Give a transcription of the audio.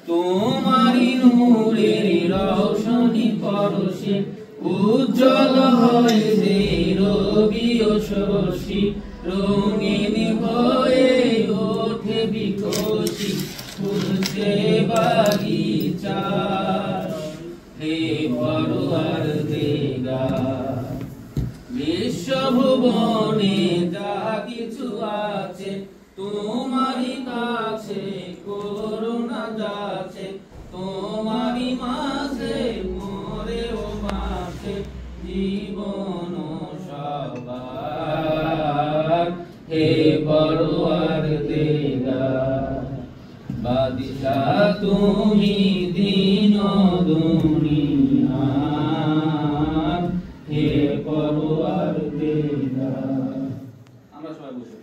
তোমারি নূরের রৌশনি পরশে উজ্জ্বল হয় যে রবি ও শশী, রঙিন হয়ে ওঠে বিকশি ফুলছে বাগিচা। হে পরওয়ার দিগার, বিশ্বভুবনে যা কিছু আছে তোমারই কাছে করুণা যাচ্ছে, তোমারই মাঝে মরে ও মাঝে জীবন সবার। হে পরওয়ার দিগার, বাদশাহ তুমি দিন দুনিয়ার। হে পরওয়ার দিগার। আমরা সবাই বসে